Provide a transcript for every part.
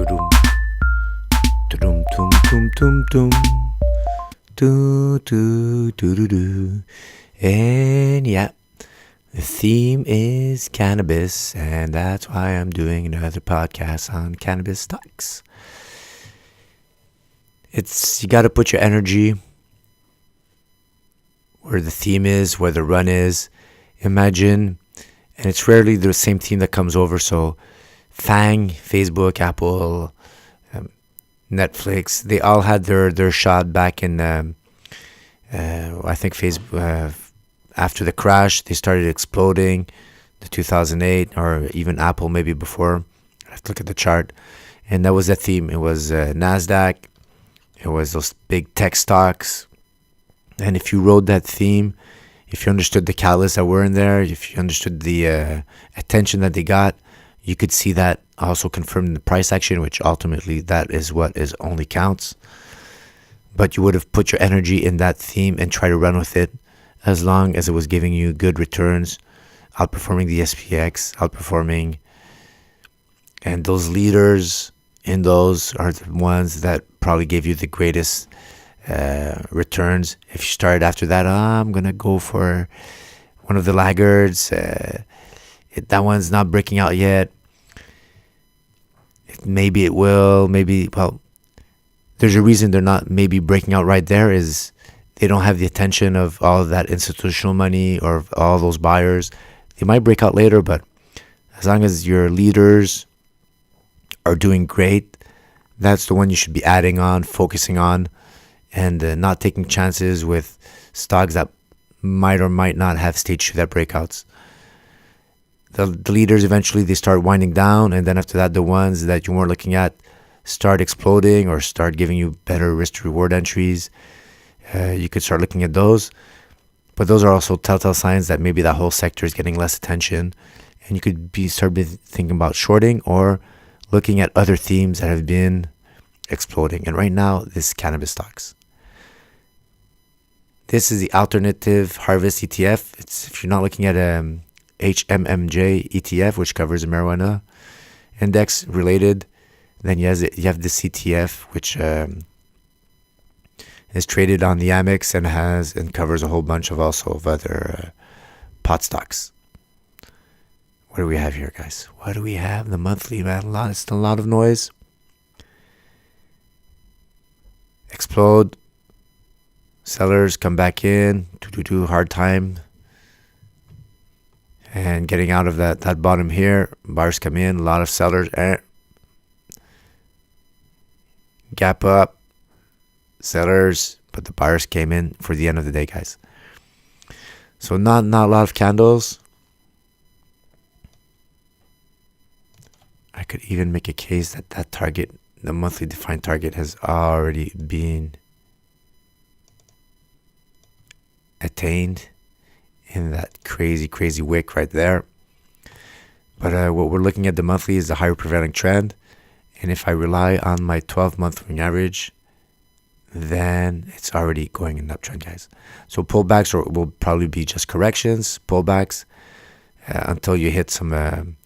Tudum. Tudum tum tum tum tum. Do do do do do. And yeah, the theme is cannabis, and that's why I'm doing another podcast on cannabis stocks. You got to put your energy where the theme is, where the run is. Imagine, and it's rarely the same theme that comes over. So, FANG, Facebook, Apple, Netflix, they all had their shot back in. I think Facebook after the crash, they started exploding. The 2008, or even Apple maybe before. I have to look at the chart, and that was the theme. It was Nasdaq. It was those big tech stocks. And if you rode that theme, if you understood the catalysts that were in there, if you understood the attention that they got, you could see that also confirmed in the price action, which ultimately that is what is only counts. But you would have put your energy in that theme and try to run with it as long as it was giving you good returns, outperforming the SPX, outperforming. And those leaders in those are the ones that probably gave you the greatest returns. If you started after that, I'm going to go for one of the laggards. That one's not breaking out yet. Maybe it will. There's a reason they're not maybe breaking out right there is they don't have the attention of all of that institutional money or all those buyers. They might break out later, but as long as your leaders are doing great, that's the one you should be adding on, focusing on, and not taking chances with stocks that might or might not have stage 2 that breakouts. The leaders eventually they start winding down, and then after that the ones that you weren't looking at start exploding or start giving you better risk to reward entries. You could start looking at those, but those are also telltale signs that maybe that whole sector is getting less attention, and you could start thinking about shorting or looking at other themes that have been exploding. And right now, this cannabis stocks. This is the Alternative Harvest ETF. If you're not looking at HMMJ ETF, which covers the marijuana index related, then you have this ETF, which is traded on the Amex and covers a whole bunch of other pot stocks. What do we have here, guys? What do we have? The monthly, man, it's a lot of noise. Explode. Sellers come back in. Hard time. And getting out of that bottom here. Buyers come in. A lot of sellers. Gap up. Sellers. But the buyers came in for the end of the day, guys. So not a lot of candles. I could even make a case that target, the monthly defined target, has already been attained in that crazy wick right there. But what we're looking at the monthly is the higher prevailing trend. And if I rely on my 12-month moving average, then it's already going in an uptrend, guys. So pullbacks will probably be just corrections, pullbacks, until you hit some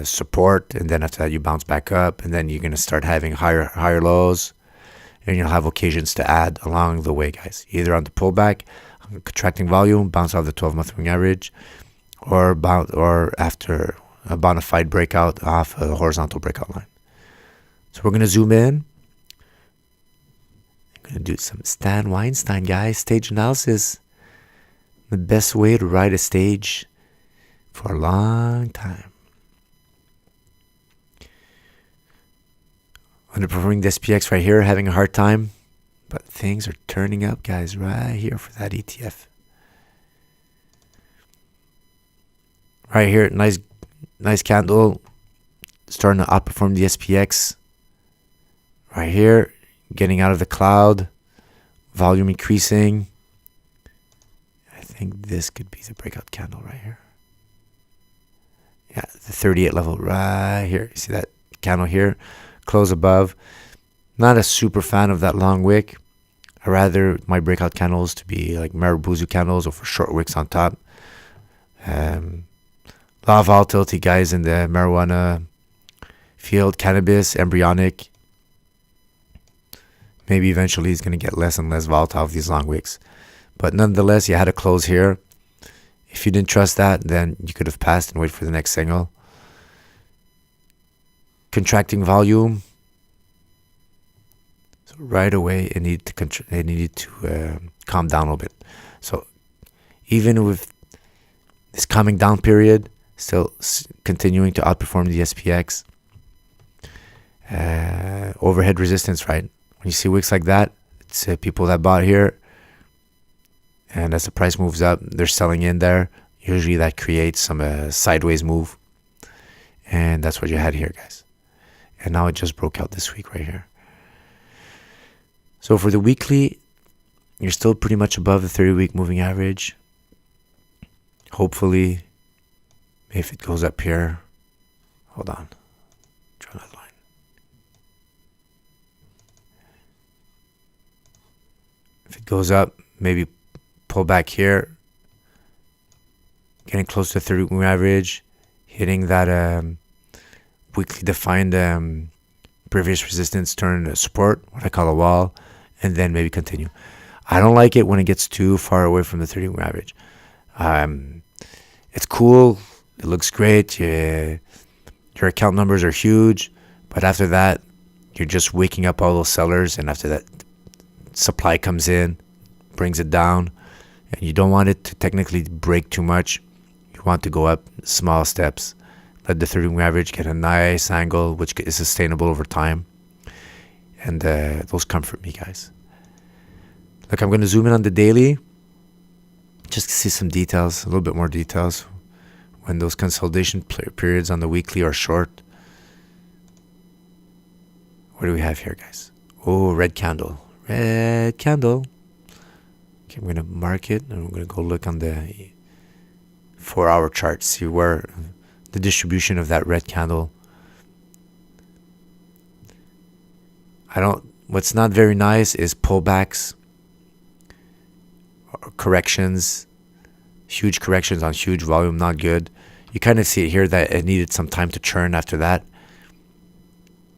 support, and then after that you bounce back up, and then you're going to start having higher lows, and you'll have occasions to add along the way, guys, either on the pullback, on contracting volume, bounce off the 12-month moving average, or after a bona fide breakout off a horizontal breakout line. So we're going to zoom in. I'm going to do some Stan Weinstein, guys, stage analysis. The best way to ride a stage for a long time. Underperforming the SPX right here, having a hard time. But things are turning up, guys, right here for that ETF. Right here, nice candle. Starting to outperform the SPX. Right here, getting out of the cloud. Volume increasing. I think this could be the breakout candle right here. Yeah, the 38 level right here. You see that candle here? Close above. Not a super fan of that long wick. I rather my breakout candles to be like Maribuzu candles or for short wicks on top. A lot of volatility, guys, in the marijuana field, cannabis, embryonic. Maybe eventually it's going to get less and less volatile with these long wicks. But nonetheless, you had to close here. If you didn't trust that, then you could have passed and wait for the next signal. Contracting volume. So right away, it needed to calm down a little bit. So even with this calming down period, still continuing to outperform the SPX. Overhead resistance, right? When you see wicks like that, it's people that bought here. And as the price moves up, they're selling in there. Usually that creates some sideways move. And that's what you had here, guys. And now it just broke out this week right here. So for the weekly, you're still pretty much above the 30-week moving average. Hopefully, if it goes up here, hold on. Try that line. If it goes up, maybe pull back here, getting close to 30 moving average, hitting that weekly defined previous resistance turn to support, what I call a wall, and then maybe continue. I don't like it when it gets too far away from the 30 moving average. It's cool, it looks great, your account numbers are huge, but after that, you're just waking up all those sellers, and after that, supply comes in, brings it down, and you don't want it to technically break too much. You want to go up small steps. Let the 30-moving average get a nice angle, which is sustainable over time. And those comfort me, guys. Look, I'm going to zoom in on the daily, just to see some details, a little bit more details. When those consolidation periods on the weekly are short. What do we have here, guys? Oh, red candle. Red candle. Okay, I'm going to mark it, and I'm going to go look on the 4-hour chart, see where the distribution of that red candle. What's not very nice is pullbacks, or corrections, huge corrections on huge volume, not good. You kind of see it here that it needed some time to churn after that,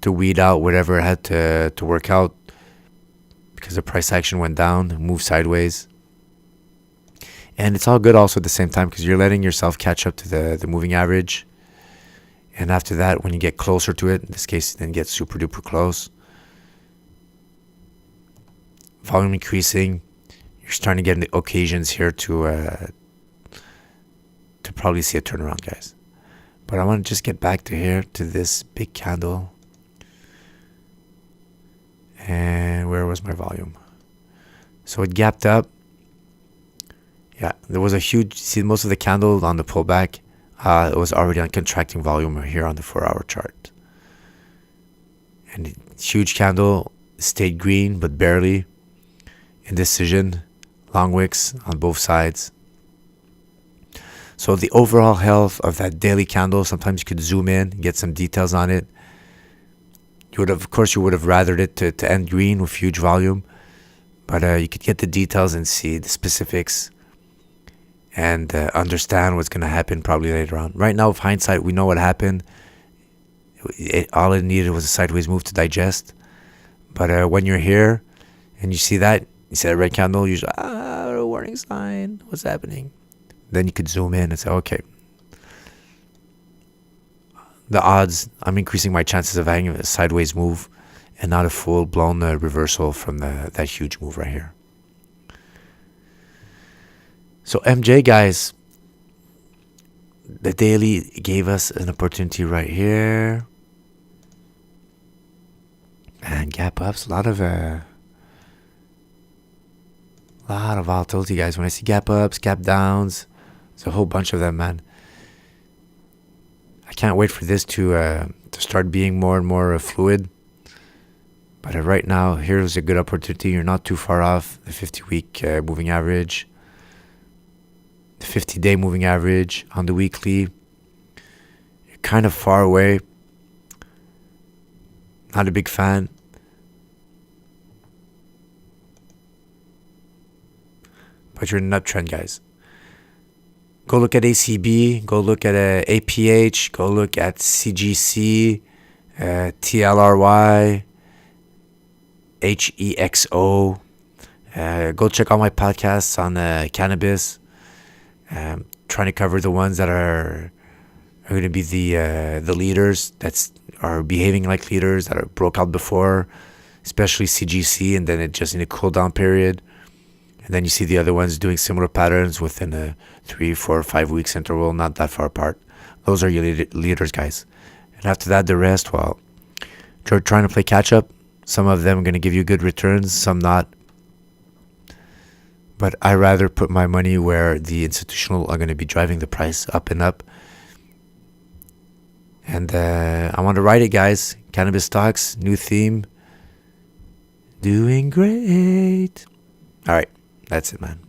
to weed out whatever it had to work out, because the price action went down, moved sideways. And it's all good also at the same time, because you're letting yourself catch up to the moving average. And after that, when you get closer to it, in this case, then get super duper close. Volume increasing. You're starting to get in the occasions here to probably see a turnaround, guys. But I want to just get back to here, to this big candle. And where was my volume? So it gapped up. Yeah, there was a huge, see most of the candle on the pullback, it was already on contracting volume here on the 4-hour chart. And huge candle, stayed green, but barely. Indecision, long wicks on both sides. So the overall health of that daily candle, sometimes you could zoom in, get some details on it. You would have rathered it to end green with huge volume, but you could get the details and see the specifics and understand what's going to happen probably later on. Right now, with hindsight, we know what happened. All it needed was a sideways move to digest. But when you're here and you see that, you see that red candle, you're just, a warning sign, what's happening? Then you could zoom in and say, okay, the odds, I'm increasing my chances of having a sideways move and not a full-blown reversal from that huge move right here. So MJ, guys, the daily gave us an opportunity right here. And gap ups, a lot of volatility, guys. When I see gap ups, gap downs, there's a whole bunch of them, man. I can't wait for this to start being more and more fluid. But right now, here's a good opportunity. You're not too far off the 50-week moving average, the 50-day moving average on the weekly. You're kind of far away. Not a big fan. But you're in an uptrend, guys. Go look at ACB, go look at APH, go look at CGC, TLRY, HEXO. Go check out my podcasts on cannabis. Trying to cover the ones that are going to be the leaders that are behaving like leaders that are broke out before, especially CGC, and then it just in a cool down period. And then you see the other ones doing similar patterns within a 3, 4, 5 weeks interval, not that far apart. Those are your leaders, guys. And after that, the rest, well, you're trying to play catch up. Some of them are going to give you good returns, some not. But I rather put my money where the institutional are going to be driving the price up and up. And I want to ride it, guys. Cannabis stocks, new theme. Doing great. All right. That's it, man.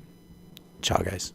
Ciao, guys.